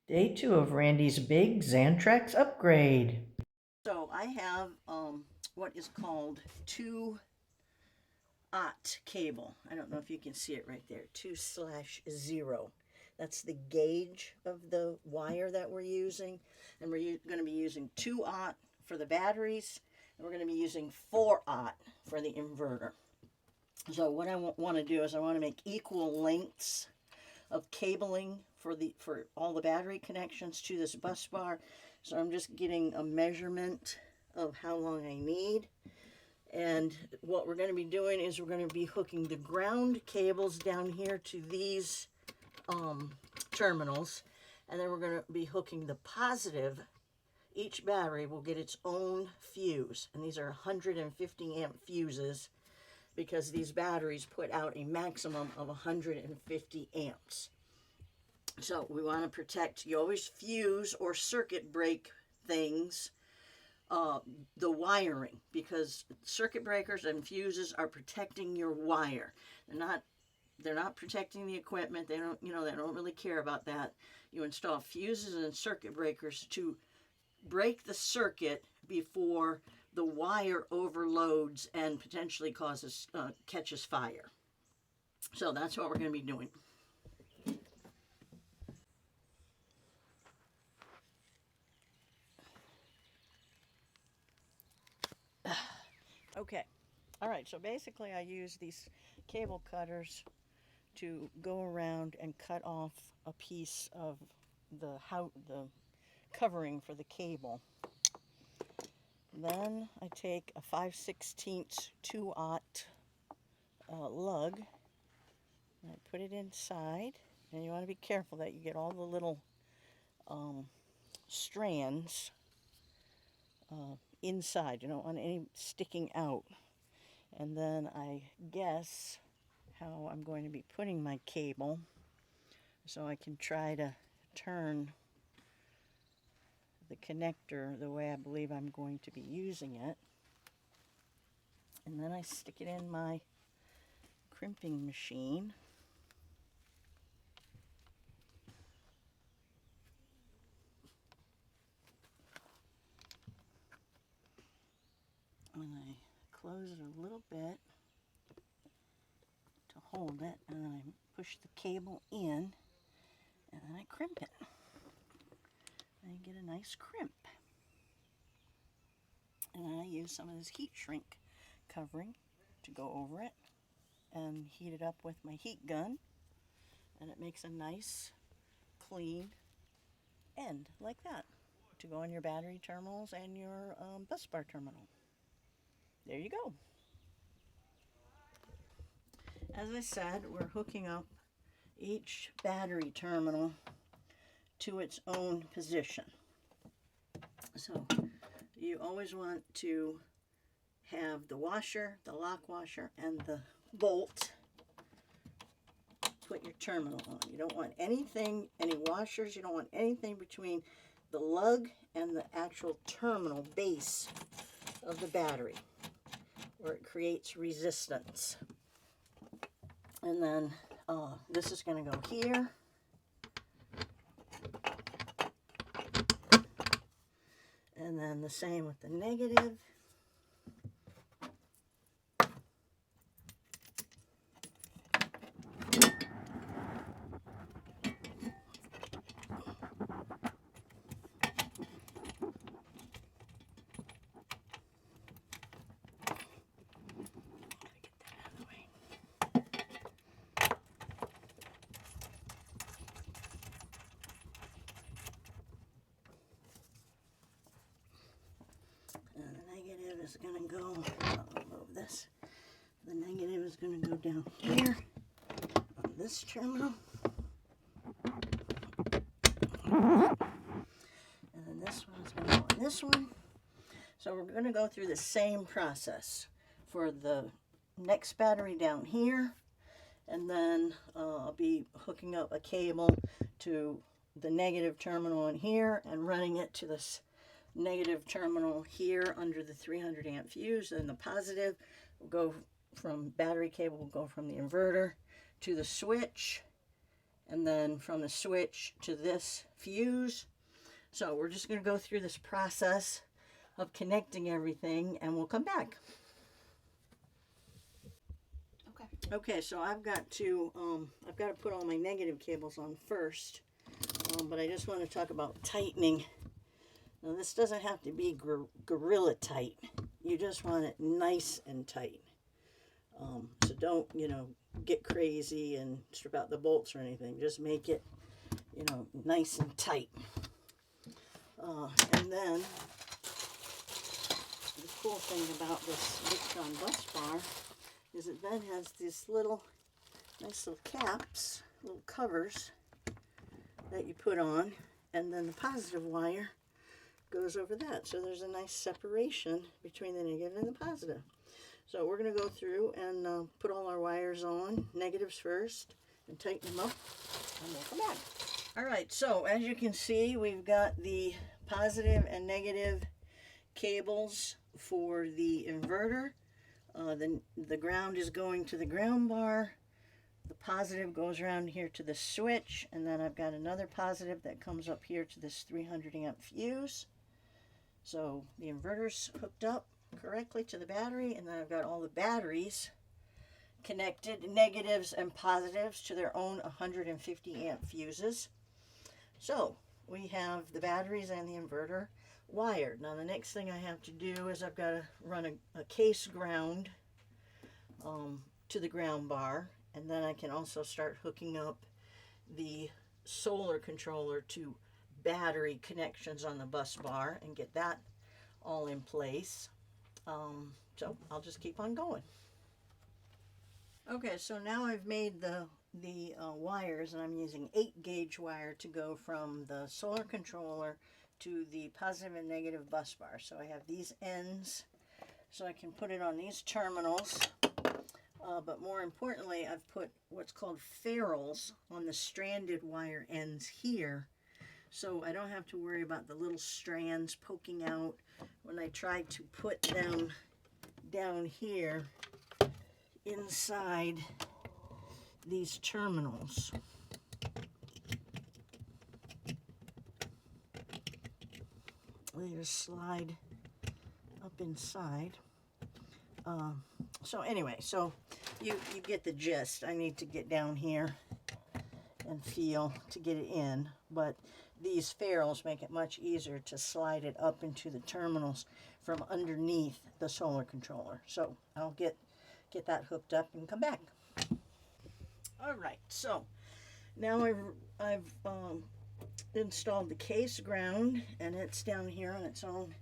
Day 2 of Randy's big Xantrex upgrade. So I have what is called 2-aught cable. I don't know if you can see it right there. 2/0. That's the gauge of the wire that we're using. And we're going to be using 2-aught for the batteries. And we're going to be using 4-aught for the inverter. So what I want to do is I want to make equal lengths of cabling for all the battery connections to this bus bar. So I'm just getting a measurement of how long I need. And what we're going to be doing is we're going to be hooking the ground cables down here to these terminals. And then we're going to be hooking the positive. Each battery will get its own fuse. And these are 150 amp fuses because these batteries put out a maximum of 150 amps. So we want to protect, you always fuse or circuit break things, the wiring, because circuit breakers and fuses are protecting your wire. They're not protecting the equipment. They don't really care about that. You install fuses and circuit breakers to break the circuit before the wire overloads and potentially catches fire. So that's what we're going to be doing. Okay, all right, so basically I use these cable cutters to go around and cut off a piece of the covering for the cable. Then I take a 5/16 2-aught lug and I put it inside, and you want to be careful that you get all the little strands inside. You don't want any sticking out. And then I guess how I'm going to be putting my cable so I can try to turn the connector the way I believe I'm going to be using it. And then I stick it in my crimping machine. And I close it a little bit to hold it, and then I push the cable in, and then I crimp it. And I get a nice crimp. And then I use some of this heat shrink covering to go over it and heat it up with my heat gun, and it makes a nice clean end like that to go on your battery terminals and your bus bar terminal. There you go. As I said, we're hooking up each battery terminal to its own position. So you always want to have the washer, the lock washer, and the bolt put your terminal on. You don't want anything, any washers, you don't want anything between the lug and the actual terminal base of the battery, where it creates resistance. And then this is going to go here. And then the same with the negative. Is going to go, I'll move this, the negative is going to go down here on this terminal, and then this one is going to go on this one. So we're going to go through the same process for the next battery down here, and then I'll be hooking up a cable to the negative terminal in here and running it to this negative terminal here under the 300 amp fuse, and the positive will go from battery cable, will go from the inverter to the switch, and then from the switch to this fuse. So we're just going to go through this process of connecting everything, and we'll come back. Okay, so I've got to put all my negative cables on first, but I just want to talk about tightening. Now this doesn't have to be gorilla tight. You just want it nice and tight. So don't, get crazy and strip out the bolts or anything. Just make it, nice and tight. And then the cool thing about this Victron bus bar is it then has these nice little caps, little covers that you put on, and then the positive wire goes over that. So there's a nice separation between the negative and the positive. So we're going to go through and put all our wires on, negatives first, and tighten them up, and we'll come back. All right, so as you can see, we've got the positive and negative cables for the inverter. The ground is going to the ground bar. The positive goes around here to the switch, and then I've got another positive that comes up here to this 300 amp fuse. So the inverter's hooked up correctly to the battery, and then I've got all the batteries connected, negatives and positives, to their own 150 amp fuses. So we have the batteries and the inverter wired. Now the next thing I have to do is I've got to run a case ground to the ground bar, and then I can also start hooking up the solar controller to battery connections on the bus bar and get that all in place. So I'll just keep on going. Okay, so now I've made the wires, and I'm using 8-gauge wire to go from the solar controller to the positive and negative bus bar. So I have these ends, so I can put it on these terminals. But more importantly, I've put what's called ferrules on the stranded wire ends here, so I don't have to worry about the little strands poking out when I try to put them down here inside these terminals. They just slide up inside. So anyway, so you get the gist. I need to get down here and feel to get it in, but these ferrules make it much easier to slide it up into the terminals from underneath the solar controller. So I'll get that hooked up and come back. All right, so now I've installed the case ground, and it's down here on its own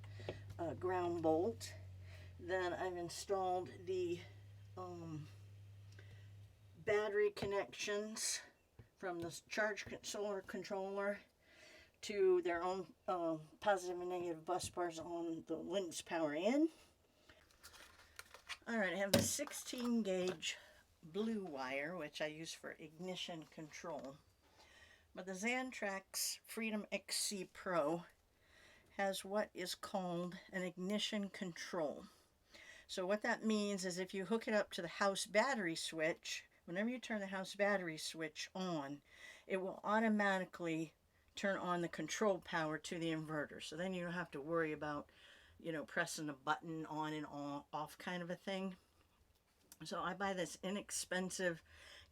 ground bolt. Then I've installed the battery connections from the charge solar controller to their own positive and negative bus bars on the Lynx power in. All right, I have the 16-gauge blue wire, which I use for ignition control. But the Xantrex Freedom XC Pro has what is called an ignition control. So what that means is if you hook it up to the house battery switch, whenever you turn the house battery switch on, it will automatically turn on the control power to the inverter. So then you don't have to worry about, pressing a button on and off kind of a thing. So I buy this inexpensive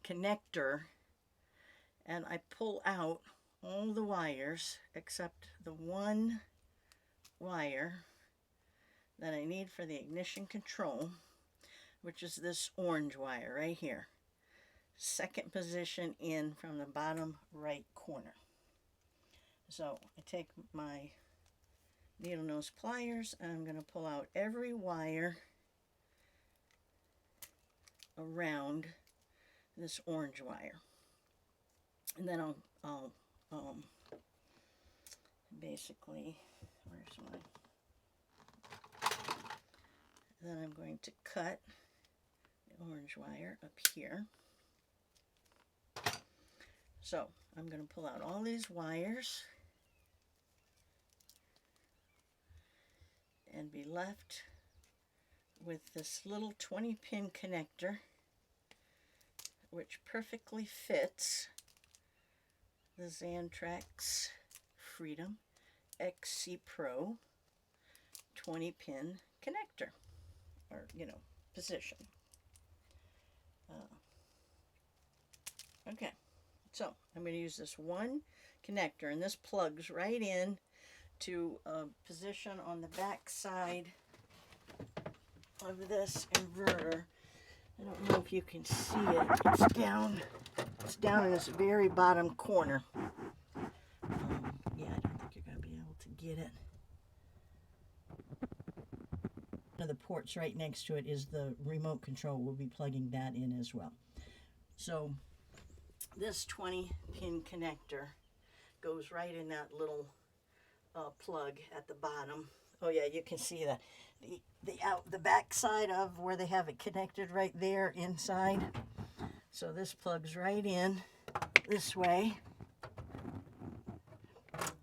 connector, and I pull out all the wires except the one wire that I need for the ignition control, which is this orange wire right here. Second position in from the bottom right corner. So I take my needle nose pliers, and I'm going to pull out every wire around this orange wire. And then I'll basically, where's my, then I'm going to cut the orange wire up here. So I'm going to pull out all these wires and be left with this little 20-pin connector, which perfectly fits the Xantrex Freedom XC Pro 20-pin connector, or, position. Okay, so I'm going to use this one connector, and this plugs right in to a position on the back side of this inverter. I don't know if you can see it. It's down in this very bottom corner. Yeah, I don't think you're going to be able to get it. One of the ports right next to it is the remote control. We'll be plugging that in as well. So this 20-pin connector goes right in that little plug at the bottom. Oh yeah, you can see the back side of where they have it connected right there inside. So this plugs right in this way,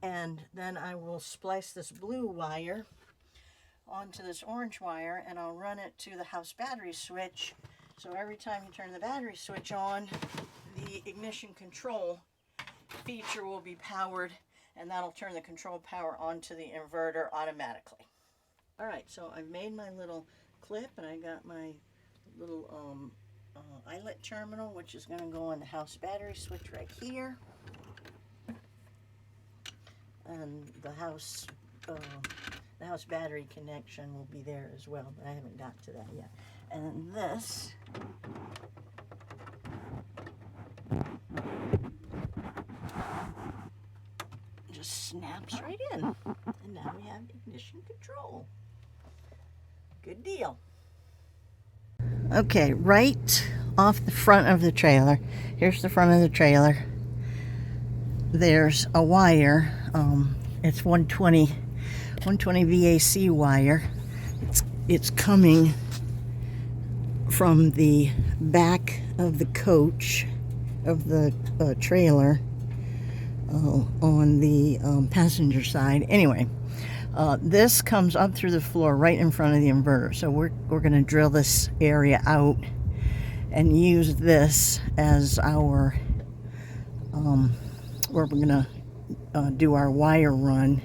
and then I will splice this blue wire onto this orange wire, and I'll run it to the house battery switch. So every time you turn the battery switch on, the ignition control feature will be powered, and that'll turn the control power onto the inverter automatically. All right, so I've made my little clip, and I got my little eyelet terminal, which is going to go on the house battery switch right here, and the house battery connection will be there as well, but I haven't got to that yet. And this just snaps right in, and now we have ignition control. Good deal. Okay, right off the front of the trailer, here's the front of the trailer, there's a wire. It's 120 VAC wire. It's coming from the back of the coach of the trailer on the passenger side. Anyway, this comes up through the floor right in front of the inverter. So we're going to drill this area out and use this as our where we're going to do our wire run,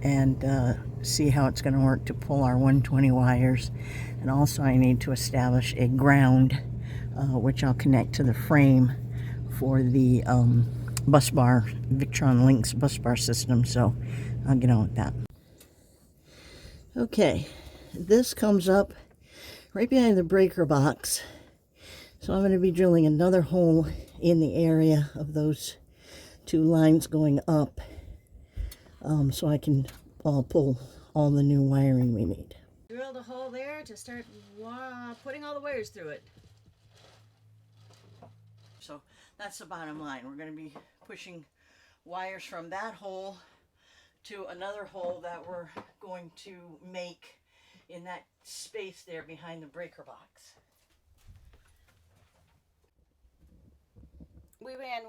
and see how it's going to work to pull our 120 wires. And also I need to establish a ground, which I'll connect to the frame for the bus bar, Victron Links bus bar system. So I'll get on with that. Okay, this comes up right behind the breaker box. So I'm going to be drilling another hole in the area of those two lines going up, so I can pull all the new wiring we need. Drilled a hole there to start putting all the wires through it. So that's the bottom line. We're going to be pushing wires from that hole to another hole that we're going to make in that space there behind the breaker box. We ran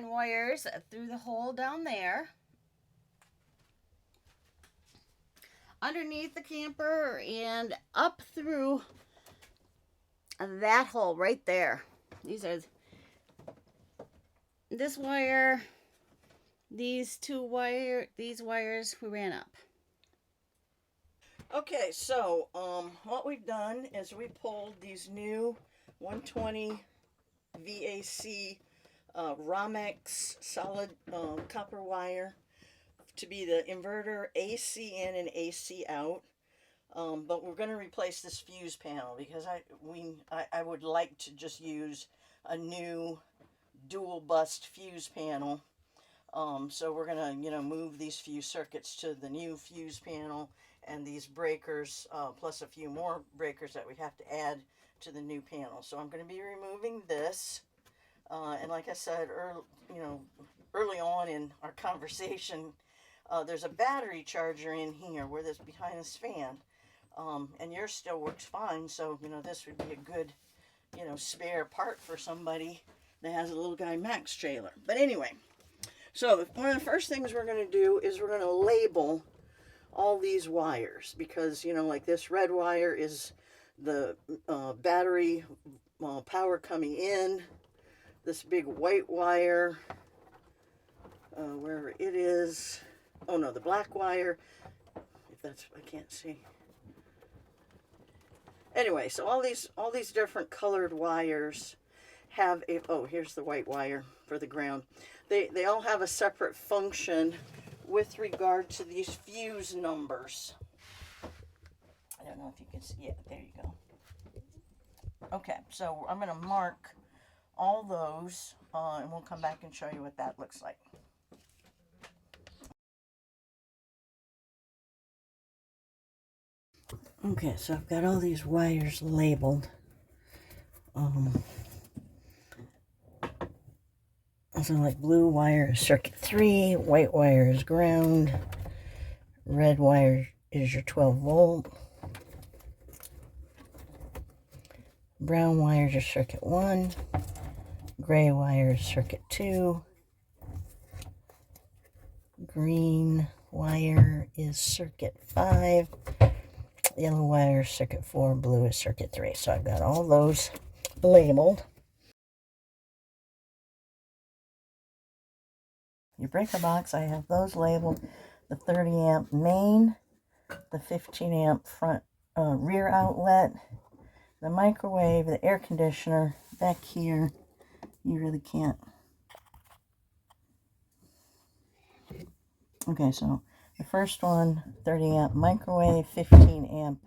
wires through the hole down there, underneath the camper, and up through that hole right there. These wire, these wires we ran up. Okay, so what we've done is we pulled these new 120 VAC Romex solid copper wire to be the inverter AC in and AC out. But we're going to replace this fuse panel because I would like to just use a new dual bust fuse panel. So we're going to move these fuse circuits to the new fuse panel, and these breakers plus a few more breakers that we have to add to the new panel. So I'm going to be removing this, and like I said early on in our conversation, there's a battery charger in here where this behind this fan, and yours still works fine. So this would be a good spare part for somebody that has a little guy Max trailer. But anyway, so one of the first things we're going to do is we're going to label all these wires, because like this red wire is the battery power coming in, this big white wire, wherever it is. Oh no, the black wire, if that's, I can't see. Anyway, so all these different colored wires have a, oh, here's the white wire for the ground. They all have a separate function with regard to these fuse numbers. I don't know if you can see, yeah, there you go. Okay, so I'm going to mark all those, and we'll come back and show you what that looks like. Okay, so I've got all these wires labeled. So like blue wire is circuit 3, white wire is ground, red wire is your 12 volt, brown wires are circuit 1, gray wire is circuit 2, green wire is circuit 5, yellow wire is circuit 4, blue is circuit 3. So I've got all those labeled. Your breaker box, I have those labeled. The 30 amp main, the 15 amp front rear outlet, the microwave, the air conditioner. Back here, you really can't. Okay, so the first one, 30 amp microwave, 15 amp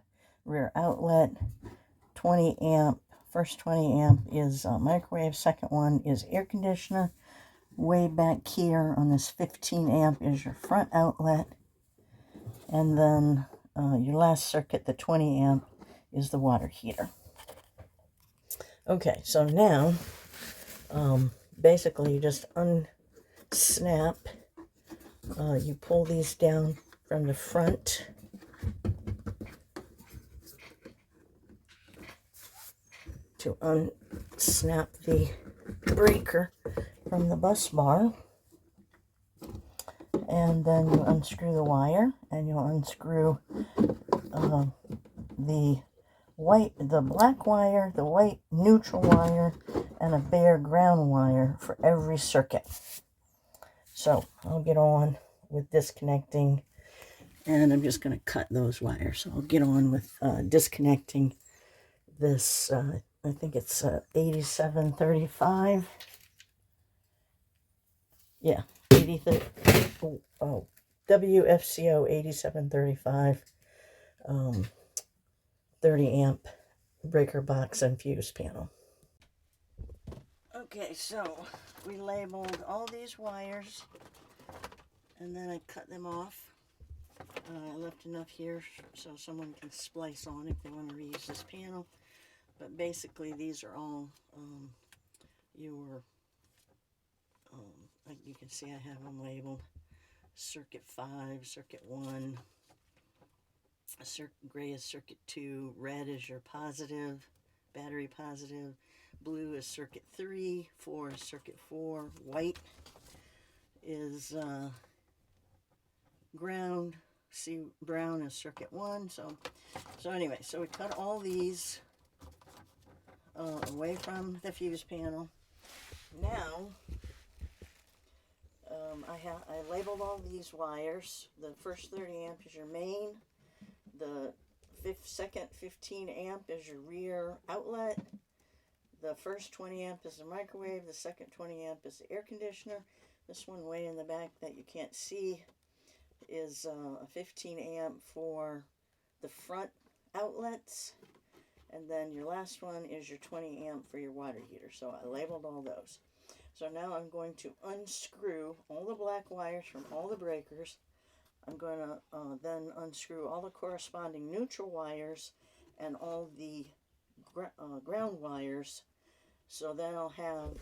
rear outlet, 20 amp, first 20 amp is microwave, second one is air conditioner. Way back here on this 15 amp is your front outlet, and then your last circuit, the 20 amp, is the water heater. Okay, so now basically you just unsnap, you pull these down from the front to unsnap the breaker from the bus bar, and then you unscrew the wire, and you'll unscrew the black wire, the white neutral wire, and a bare ground wire for every circuit. So I'll get on with disconnecting, and I'm just going to cut those wires. So I'll get on with disconnecting this, I think it's 8735. Yeah, WFCO 8735, 30 amp breaker box and fuse panel. Okay, so we labeled all these wires, and then I cut them off. I left enough here so someone can splice on if they want to reuse this panel. But basically, these are all like you can see, I have them labeled circuit 5, circuit 1, gray is circuit 2, red is your positive, battery positive, blue is circuit 3, 4 is circuit 4, white is ground, see, brown is circuit 1. So anyway, so we cut all these away from the fuse panel. Now I labeled all these wires. The first 30 amp is your main. The second 15 amp is your rear outlet. The first 20 amp is the microwave. The second 20 amp is the air conditioner. This one way in the back that you can't see is a 15 amp for the front outlets. And then your last one is your 20 amp for your water heater. So I labeled all those. So now I'm going to unscrew all the black wires from all the breakers. I'm going to then unscrew all the corresponding neutral wires and all the ground wires. So then I'll have,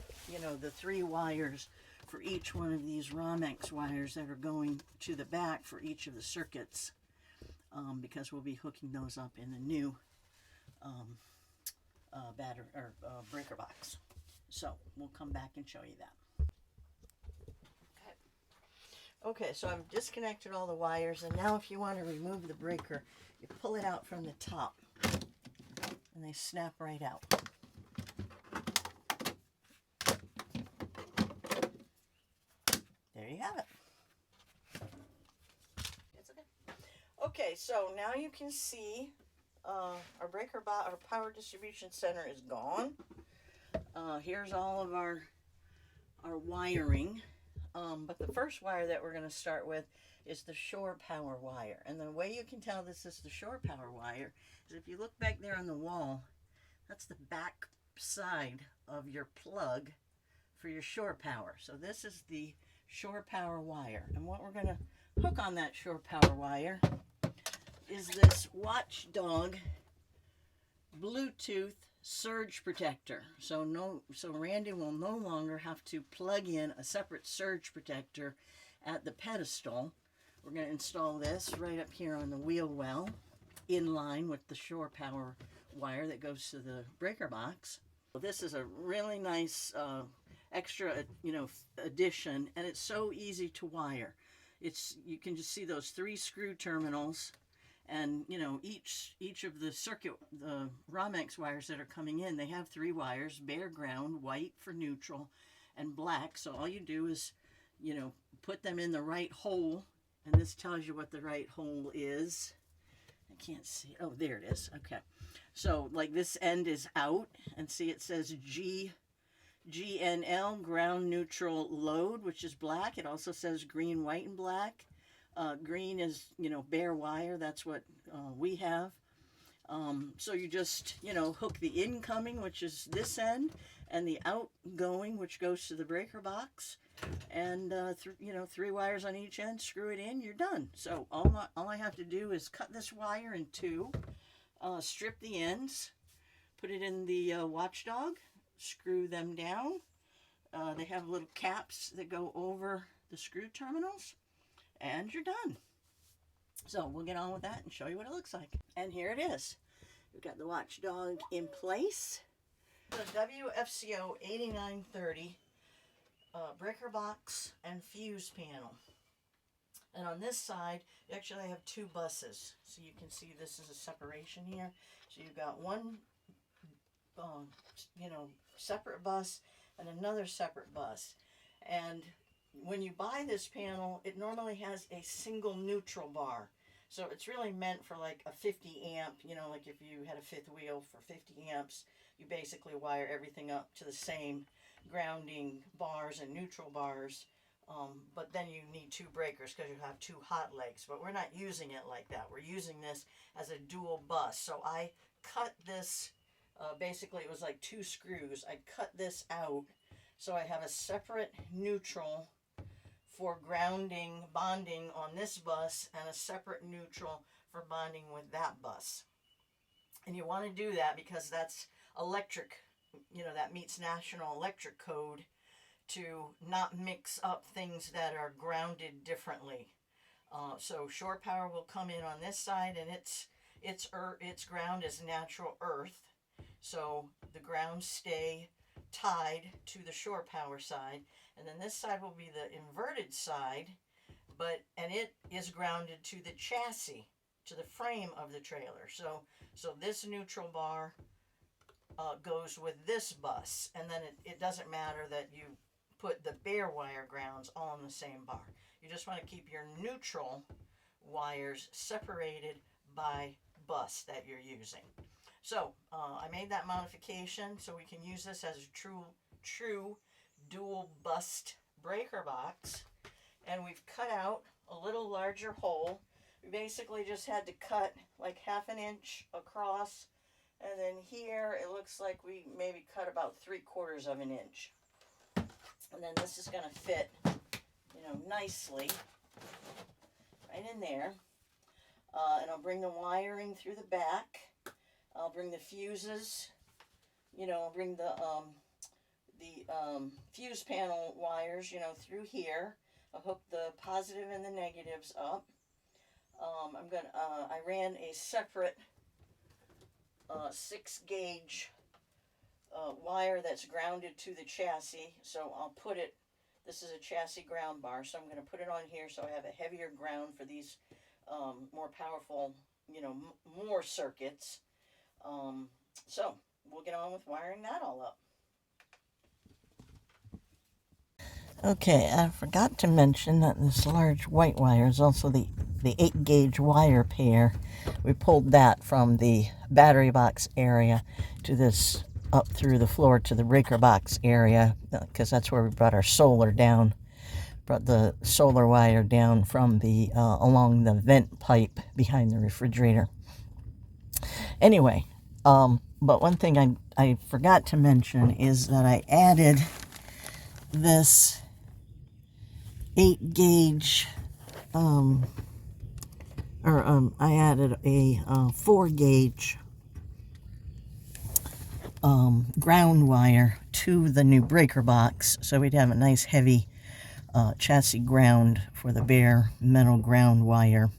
the 3 wires for each one of these Romex wires that are going to the back for each of the circuits, because we'll be hooking those up in the new battery or breaker box. So we'll come back and show you that. Okay, so I've disconnected all the wires, and now if you want to remove the breaker, you pull it out from the top, and they snap right out. have it. It's okay. Okay, so now you can see our our power distribution center is gone. Here's all of our wiring. But the first wire that we're going to start with is the shore power wire. And the way you can tell this is the shore power wire is if you look back there on the wall, that's the back side of your plug for your shore power. So this is the shore power wire. And what we're going to hook on that shore power wire is this Watchdog Bluetooth surge protector. So Randy will no longer have to plug in a separate surge protector at the pedestal. We're going to install this right up here on the wheel well, in line with the shore power wire that goes to the breaker box. This is a really nice extra, addition, and it's so easy to wire. You can just see those 3 screw terminals. And, each of the Romex wires that are coming in, they have 3 wires, bare ground, white for neutral, and black. So all you do is, put them in the right hole. And this tells you what the right hole is. I can't see. Oh, there it is. Okay. So, like, this end is out. And see, it says GNL, ground neutral load, which is black. It also says green, white, and black. Green is, bare wire. That's what we have. So you just, hook the incoming, which is this end, and the outgoing, which goes to the breaker box. And, 3 wires on each end, screw it in, you're done. So all I have to do is cut this wire in 2, strip the ends, put it in the Watchdog, screw them down. They have little caps that go over the screw terminals. And you're done. So we'll get on with that and show you what it looks like. And here it is. We've got the Watchdog in place. The WFCO8930 breaker box and fuse panel. And on this side, you actually have 2 buses. So you can see this is a separation here. So you've got one, separate bus and another separate bus. And when you buy this panel, it normally has a single neutral bar. So it's really meant for like a 50 amp, like if you had a 5th wheel for 50 amps, you basically wire everything up to the same grounding bars and neutral bars. But then you need 2 breakers because you have 2 hot legs. But we're not using it like that. We're using this as a dual bus. So I cut this, basically it was like 2 screws. I cut this out so I have a separate neutral for grounding, bonding on this bus, and a separate neutral for bonding with that bus. And you want to do that because that's electric, that meets National Electric Code to not mix up things that are grounded differently. So shore power will come in on this side, and its ground is natural earth. So the grounds stay tied to the shore power side, and then this side will be the inverted side, and it is grounded to the chassis, to the frame of the trailer. So this neutral bar goes with this bus, and then it doesn't matter that you put the bare wire grounds all on the same bar. You just want to keep your neutral wires separated by bus that you're using. So I made that modification so we can use this as a true dual bust breaker box. And we've cut out a little larger hole. We basically just had to cut like 1/2 inch across. And then here it looks like we maybe cut about 3/4 of an inch. And then this is going to fit, nicely right in there. And I'll bring the wiring through the back. I'll bring the fuses, I'll bring the fuse panel wires, through here. I'll hook the positive and the negatives up. I ran a separate 6 gauge wire that's grounded to the chassis. So I'll put it, this is a chassis ground bar, so I'm going to put it on here so I have a heavier ground for these more powerful, more circuits. So we'll get on with wiring that all up. Okay, I forgot to mention that this large white wire is also the 8-gauge wire pair. We pulled that from the battery box area to this, up through the floor to the breaker box area, because that's where we brought our solar down. Brought the solar wire down from the along the vent pipe behind the refrigerator. Anyway, but one thing I forgot to mention is that I added this 8-gauge, I added a 4-gauge ground wire to the new breaker box, so we'd have a nice heavy chassis ground for the bare metal ground wire,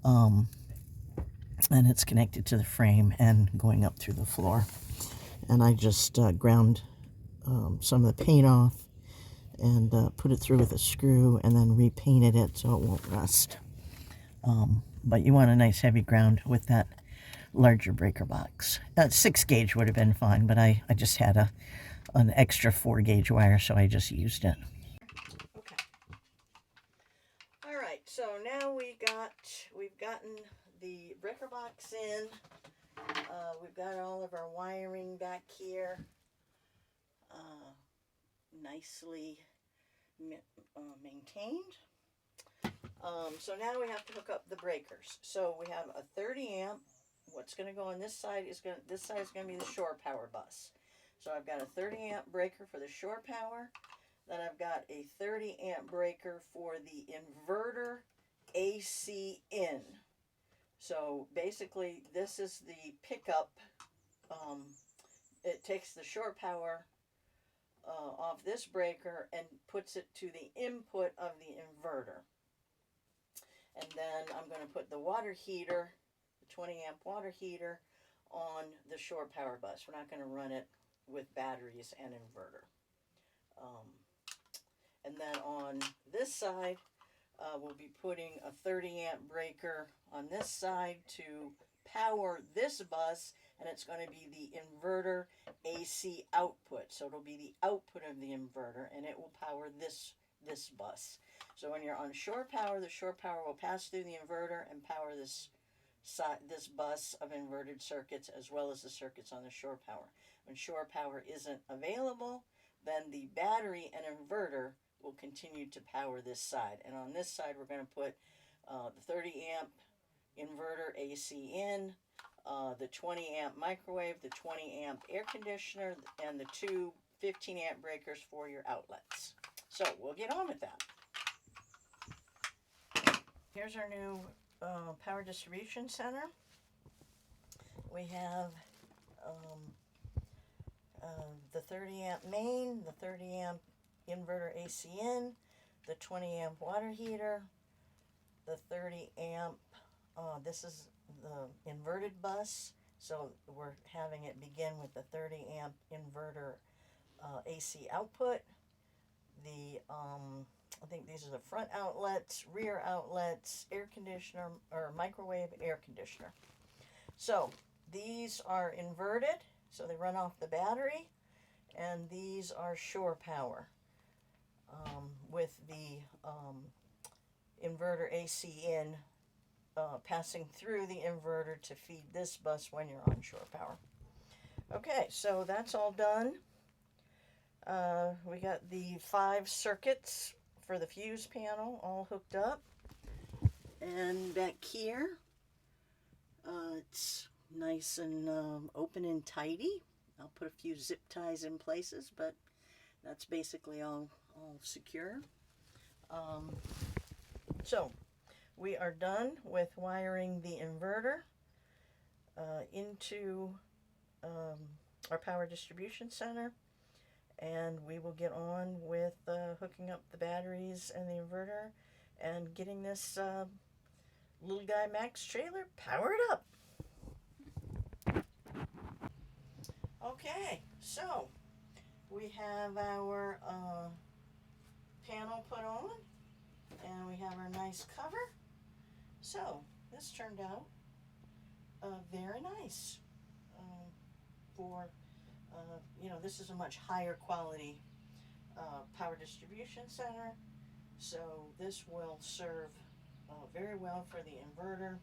and it's connected to the frame and going up through the floor. And I just ground some of the paint off and put it through with a screw and then repainted it so it won't rust. But you want a nice heavy ground with that larger breaker box. 6-gauge would have been fine, but I just had an extra 4-gauge wire, so I just used it. Okay. All right, so now we've gotten the breaker box in. We've got all of our wiring back here nicely maintained. So now we have to hook up the breakers. So we have a 30 amp. What's going to go on this side is going to be the shore power bus. So I've got a 30 amp breaker for the shore power. Then I've got a 30 amp breaker for the inverter AC in. So basically this is the pickup. It takes the shore power off this breaker and puts it to the input of the inverter. And then I'm going to put the water heater, the 20 amp water heater, on the shore power bus. We're not going to run it with batteries and inverter. And then on this side, we'll be putting a 30 amp breaker on this side to power this bus, and it's going to be the inverter AC output. So it'll be the output of the inverter, and it will power this bus. So when you're on shore power, the shore power will pass through the inverter and power this bus of inverted circuits, as well as the circuits on the shore power. When shore power isn't available, then the battery and inverter will continue to power this side. And on this side, we're going to put the 30 amp inverter AC in, the 20 amp microwave, the 20 amp air conditioner, and the two 15 amp breakers for your outlets. So we'll get on with that. Here's our new Power Distribution Center. We have the 30 amp main, the 30 amp inverter AC in, the 20 amp water heater, the 30 amp, this is the inverted bus, so we're having it begin with the 30 amp inverter AC output. The I think these are the front outlets, rear outlets, air conditioner, or microwave air conditioner. So these are inverted, so they run off the battery, and these are shore power with the inverter AC in passing through the inverter to feed this bus when you're on shore power. Okay, so that's all done. We got the 5 circuits for the fuse panel all hooked up. And back here, it's nice and open and tidy. I'll put a few zip ties in places, but that's basically all secure. So we are done with wiring the inverter into our power distribution center, and we will get on with hooking up the batteries and the inverter and getting this little guy Max trailer powered up. Okay, so we have our panel put on, and we have our nice cover. So this turned out very nice for, you know, this is a much higher quality Power Distribution Center. So this will serve very well for the inverter,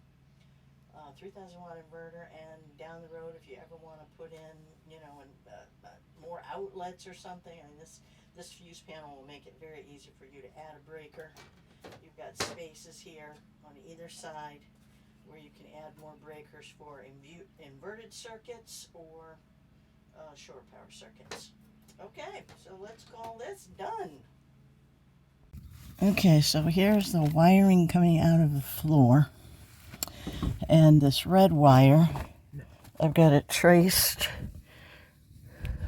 3000-watt inverter, and down the road, if you ever want to put in, more outlets or something, I mean, this fuse panel will make it very easy for you to add a breaker. You've got spaces here on either side where you can add more breakers for inverted circuits or short power circuits. Okay, so let's call this done. Okay, so here's the wiring coming out of the floor. And this red wire, I've got it traced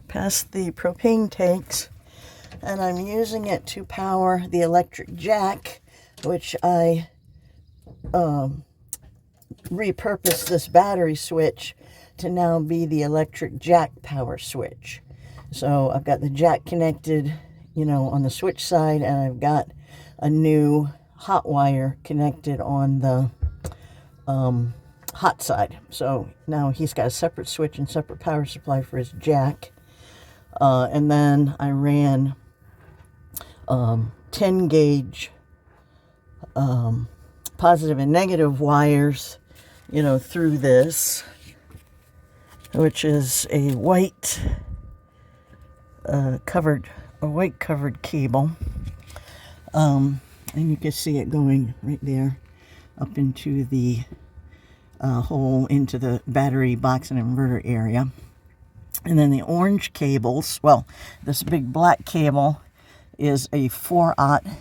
past the propane tanks, and I'm using it to power the electric jack, which I repurposed this battery switch to now be the electric jack power switch. So I've got the jack connected, on the switch side, and I've got a new hot wire connected on the hot side. So now he's got a separate switch and separate power supply for his jack. And then I ran 10 gauge positive and negative wires, through this, which is a white covered cable. And you can see it going right there up into the hole into the battery box and inverter area. And then the orange cables, well, this big black cable is a 4/0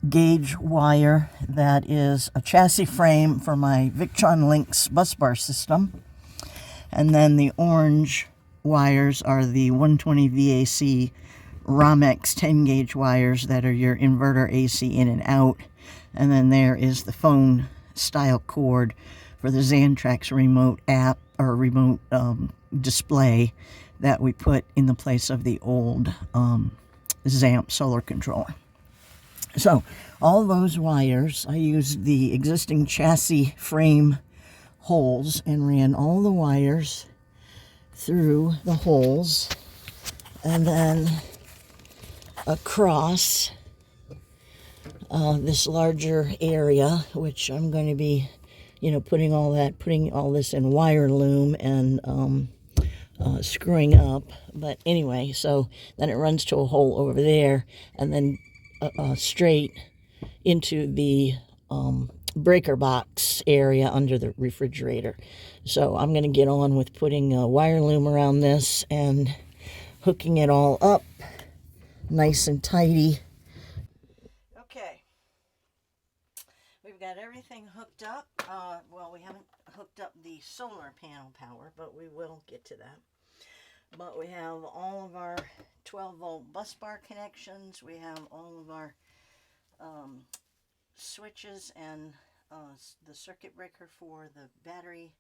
gauge wire that is a chassis frame for my Victron Lynx bus bar system. And then the orange wires are the 120 VAC Romex 10 gauge wires that are your inverter AC in and out. And then there is the phone style cord for the Xantrex remote app or remote display that we put in the place of the old Xamp solar controller. So all those wires, I used the existing chassis frame holes and ran all the wires through the holes and then across this larger area, which I'm going to be putting all this in wire loom and screwing up. But anyway, so then it runs to a hole over there and then straight into the breaker box area under the refrigerator. So I'm going to get on with putting a wire loom around this and hooking it all up nice and tidy. Okay. We've got everything hooked up. Well, we haven't hooked up the solar panel power, but we will get to that. But we have all of our 12-volt bus bar connections. We have all of our switches and the circuit breaker for the battery,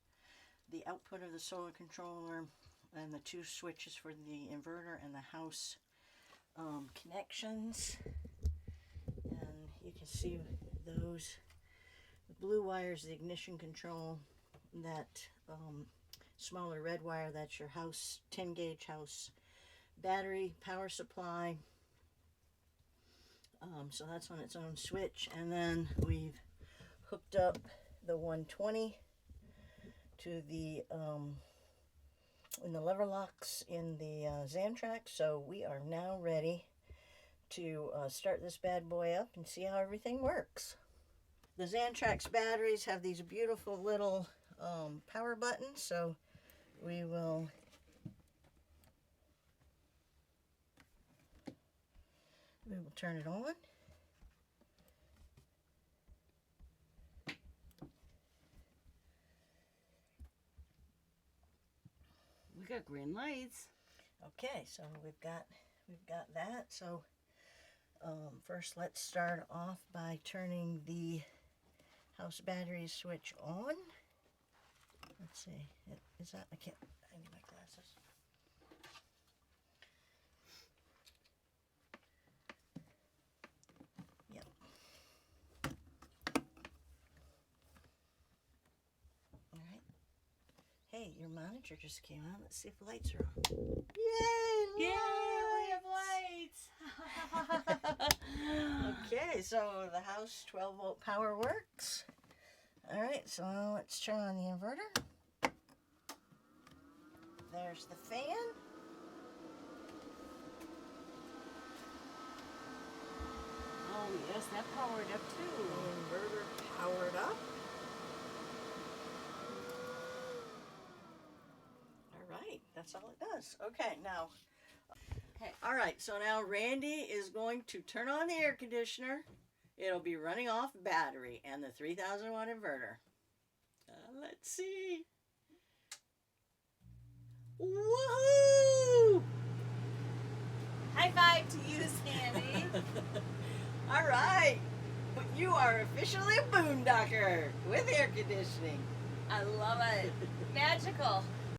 the output of the solar controller, and the 2 switches for the inverter and the house connections. And you can see those blue wires, the ignition control, that smaller red wire, that's your house 10 gauge house battery power supply. So that's on its own switch. And then we've hooked up the 120 to the in the lever locks in the Xantrex. So we are now ready to start this bad boy up and see how everything works. The Xantrex batteries have these beautiful little power buttons, so we will turn it on. We got green lights. Okay, so we've got that. So first let's start off by turning the house battery switch on. Let's see. Is that, I need my glasses. Yep. All right. Hey, your monitor just came on. Let's see if the lights are on. Yay! Yay! We have lights. Okay, so the house 12-volt power works. All right, so now let's turn on the inverter. There's the fan. Oh, yes, that powered up The too. inverter powered up. All right, that's all it does. Okay, now. Okay. All right, so now Randy is going to turn on the air conditioner. It'll be running off battery and the 3000-watt inverter. Let's see. Woohoo! High five to you, Sandy. All right, you are officially a boondocker with air conditioning. I love it. Magical.